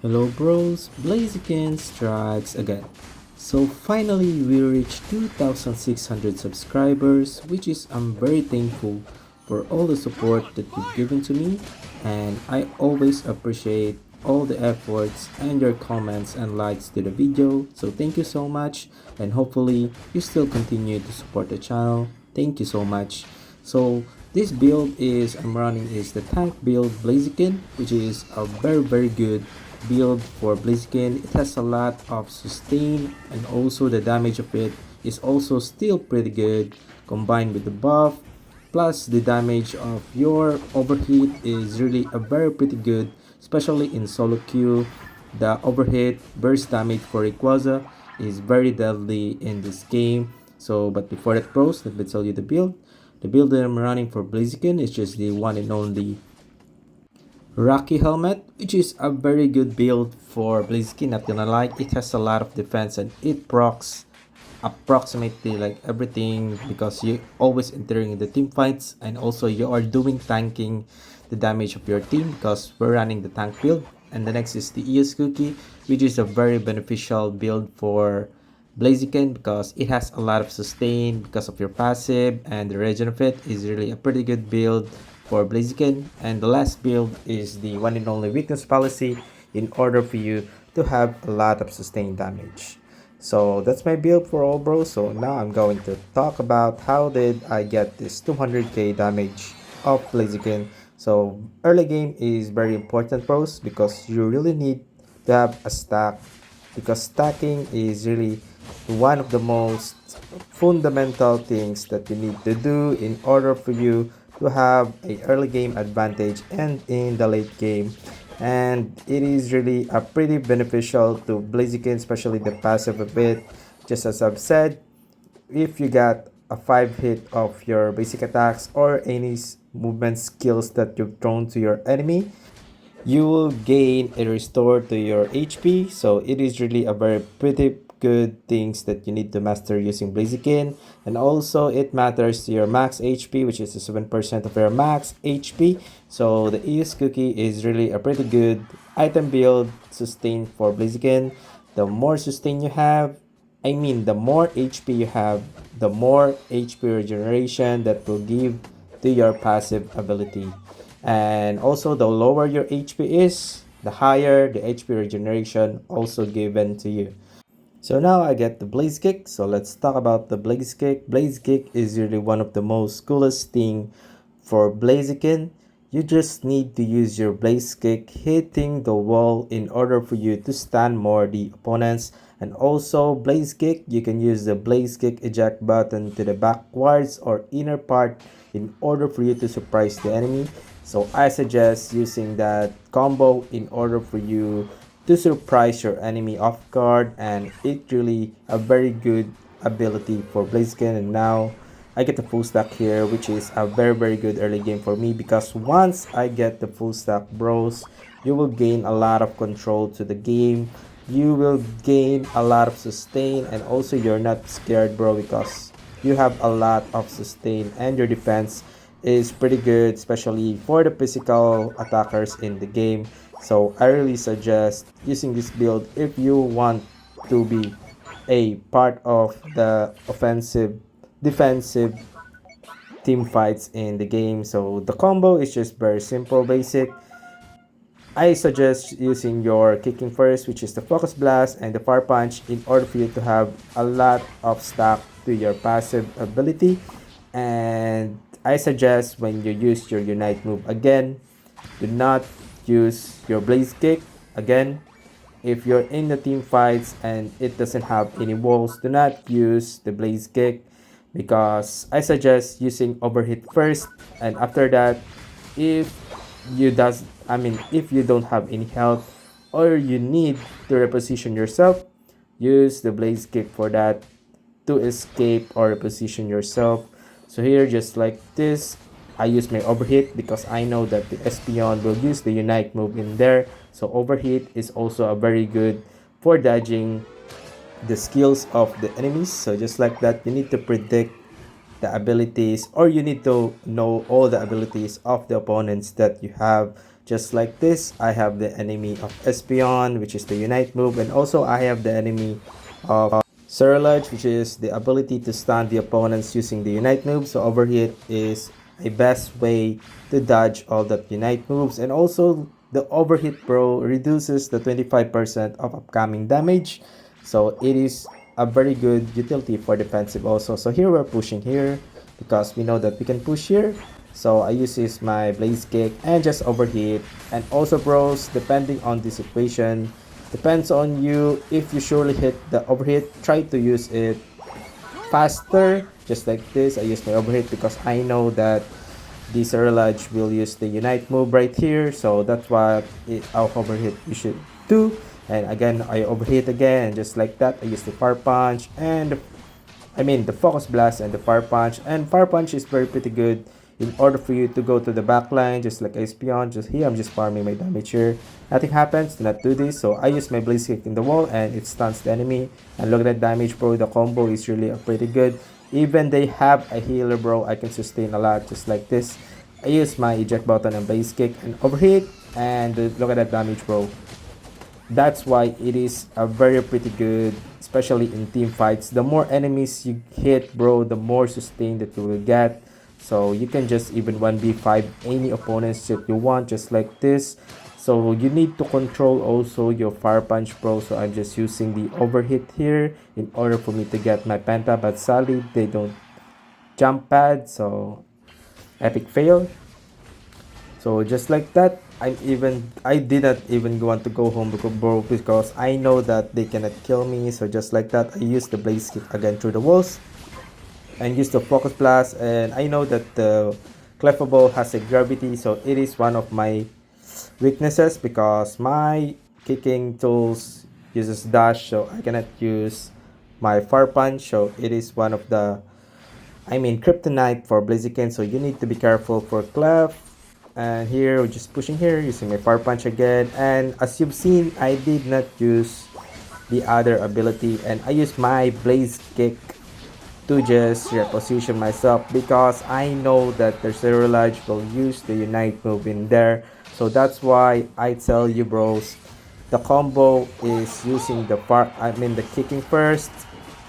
Hello bros, Blaziken strikes again. So finally we reached 2600 subscribers, which is I'm very thankful for all the support that you've given to me, and I always appreciate all the efforts and your comments and likes to the video. So thank you so much, and hopefully you still continue to support the channel. Thank you so much. So this build is I'm running is the tank build Blaziken, which is a very good build for Blaziken. It has a lot of sustain, and also the damage of it is also still pretty good combined with the buff. Plus the damage of your overheat is really a very pretty good, especially in solo queue. The overheat burst damage for Rayquaza is very deadly in this game. So but before that pros, let me tell you the build. The build that I'm running for Blaziken is just the one and only Rocky helmet, which is a very good build for Blaziken, not gonna lie. It has a lot of defense and it procs approximately like everything because you always entering in the team fights, and also you are doing tanking the damage of your team because we're running the tank build. And the next is the ES cookie, which is a very beneficial build for Blaziken because it has a lot of sustain because of your passive, and the regen of it is really a pretty good build for Blaziken. And the last build is the one and only weakness policy in order for you to have a lot of sustained damage. So that's my build for all bros. So now I'm going to talk about how did I get this 200k damage of Blaziken. So early game is very important bros because you really need to have a stack, because stacking is really one of the most fundamental things that you need to do in order for you to have a early game advantage and in the late game. And it is really a pretty beneficial to Blaziken, especially the passive of it. Just as I've said, if you got a 5 hit of your basic attacks or any movement skills that you've thrown to your enemy, you will gain a restore to your HP. So it is really a very pretty good things that you need to master using Blaziken. And also it matters to your max HP, which is the 7% of your max HP. So the ES cookie is really a pretty good item build sustain for Blaziken. The more sustain you have, the more HP you have, the more HP regeneration that will give to your passive ability. And also the lower your HP is, the higher the HP regeneration also given to you. So now I get the Blaze Kick. So let's talk about the Blaze Kick. Blaze Kick is really one of the most coolest thing for Blaziken. You just need to use your Blaze Kick hitting the wall in order for you to stun more the opponents. And also Blaze Kick, you can use the Blaze Kick eject button to the backwards or inner part in order for you to surprise the enemy. So I suggest using that combo in order for you to surprise your enemy off guard, and it really a very good ability for Blaziken. And now I get the full stack here, which is a very good early game for me, because once I get the full stack bros, you will gain a lot of control to the game, you will gain a lot of sustain, and also you're not scared bro because you have a lot of sustain and your defense is pretty good, especially for the physical attackers in the game. So I really suggest using this build if you want to be a part of the offensive defensive team fights in the game. So the combo is just very simple, basic. I suggest using your kicking first, which is the focus blast and the fire punch, in order for you to have a lot of stack to your passive ability. And I suggest when you use your unite move again, do not use your blaze kick again. If you're in the team fights and it doesn't have any walls, do not use the blaze kick, because I suggest using overheat first, and after that, if if you don't have any health or you need to reposition yourself, use the blaze kick for that, to escape or reposition yourself. So here, just like this, I use my overheat because I know that the Espion will use the unite move in there. So overheat is also a very good for dodging the skills of the enemies. So just like that, you need to predict the abilities, or you need to know all the abilities of the opponents that you have, just like this. I have the enemy of Espion, which is the unite move, and also I have the enemy of Surge, which is the ability to stun the opponents using the unite move. So overhit is a best way to dodge all the unite moves, and also the overhit bro reduces the 25% of upcoming damage, so it is a very good utility for defensive also. So here we're pushing here because we know that we can push here, so I use this my blaze kick and just overhit. And also bros, depending on the situation, depends on you. If you surely hit the overhit, try to use it faster, just like this. I use my overhit because I know that the Surge will use the unite move right here, so that's what our overhit you should do. And again, I overhit again, and just like that, I use the fire punch and the focus blast and the fire punch. And fire punch is very pretty good in order for you to go to the back line, just like Espion. Just here, I'm just farming my damage here. Nothing happens, do not do this. So I use my blaze kick in the wall and it stuns the enemy. And look at that damage, bro. The combo is really pretty good. Even they have a healer, bro, I can sustain a lot, just like this. I use my eject button and blaze kick and overhit, and look at that damage, bro. That's why it is a very pretty good, especially in team fights. The more enemies you hit, bro, the more sustain that you will get. So you can just even 1v5 any opponents that you want, just like this. So you need to control also your fire punch, bro. So I'm just using the overhit here in order for me to get my penta, but sadly they don't jump pad, so epic fail. So just like that, I didn't even want to go home because I know that they cannot kill me. So just like that, I used the blaze kick again through the walls and use the focus blast. And I know that the clefable has a gravity, so it is one of my weaknesses because my kicking tools uses dash, so I cannot use my fire punch. So it is one of the kryptonite for Blaziken, so you need to be careful for clef. And here we're just pushing here using my fire punch again, and as you've seen, I did not use the other ability and I used my blaze kick to just reposition myself because I know that the Cerulage will use the unite move in there. So that's why I tell you bros, the combo is using the kicking first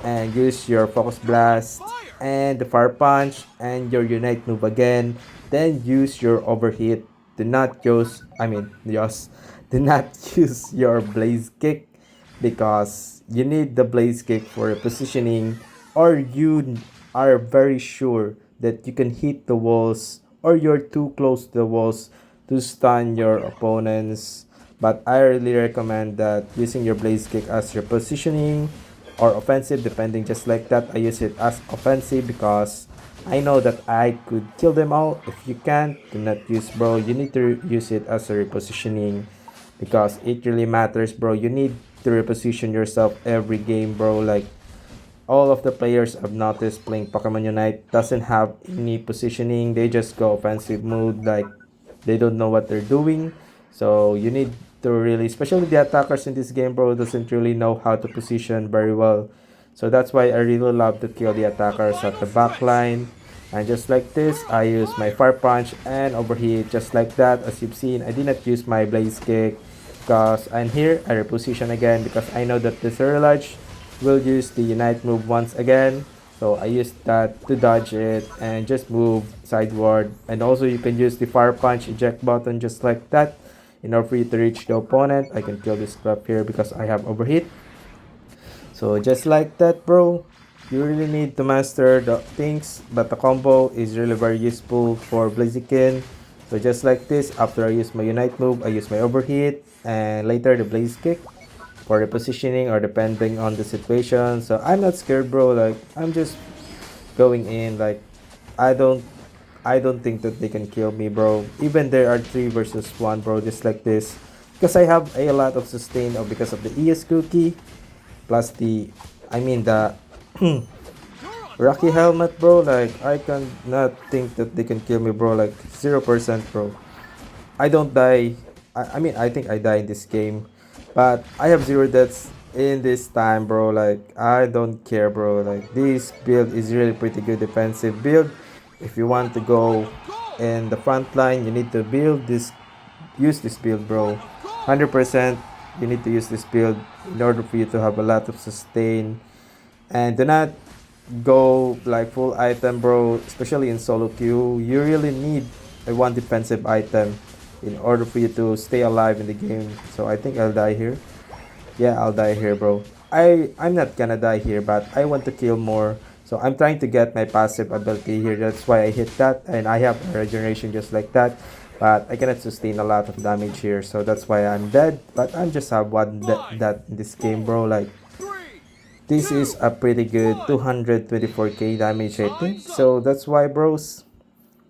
and use your focus blast and the fire punch and your unite move again, then use your overhit. Do not use do not use your blaze kick because you need the blaze kick for positioning, or you are very sure that you can hit the walls or you're too close to the walls to stun your opponents. But I really recommend that using your blaze kick as your positioning or offensive, depending, just like that. I use it as offensive because I know that I could kill them all. If you can't, do not use, bro. You need to use it as a repositioning because it really matters, bro. You need to reposition yourself every game, bro. Like all of the players I've noticed playing Pokemon Unite doesn't have any positioning. They just go offensive mode, like they don't know what they're doing. So you need to really, especially the attackers in this game, bro, doesn't really know how to position very well. So that's why I really love to kill the attackers at the back line. And just like this, I use my fire punch and overheat, just like that. As you've seen, I did not use my blaze kick because I'm here. I reposition again because I know that the Surge will use the unite move once again. So I used that to dodge it and just move sideward. And also you can use the fire punch eject button just like that. In order for you to reach the opponent, I can kill this club here because I have overheat. So just like that, bro. You really need to master the things, but the combo is really very useful for Blaziken. So just like this, after I use my unite move, I use my overheat and later the blaze kick for repositioning or depending on the situation. So I'm not scared, bro. Like I'm just going in. Like I don't I don't think that they can kill me, bro. Even there are 3 versus 1, bro, just like this. Because I have a lot of sustain because of the ES cookie. Plus the the Rocky helmet, bro. Like I cannot think that they can kill me, bro. Like 0%, bro. I don't die. I think I die in this game. But I have 0 deaths in this time, bro. Like I don't care, bro. Like this build is really pretty good defensive build. If you want to go in the front line, you need to build this use this build, bro. 100% you need to use this build in order for you to have a lot of sustain. And do not go like full item, bro, especially in solo queue. You really need a one defensive item in order for you to stay alive in the game. So I think I'll die here. Yeah, I'll die here, bro. I'm not gonna die here, but I want to kill more. So I'm trying to get my passive ability here. That's why I hit that, and I have a regeneration just like that. But I cannot sustain a lot of damage here, so that's why I'm dead. But I'm just have one that in this game, bro. Like, this is a pretty good 224k damage, I think. So that's why, bros,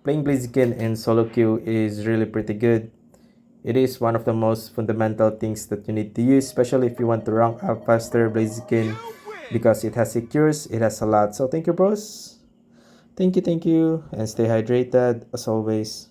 playing Blaziken in solo queue is really pretty good. It is one of the most fundamental things that you need to use, especially if you want to rank up faster Blaziken, because it has secures, it has a lot. So thank you, bros. Thank you, and stay hydrated as always.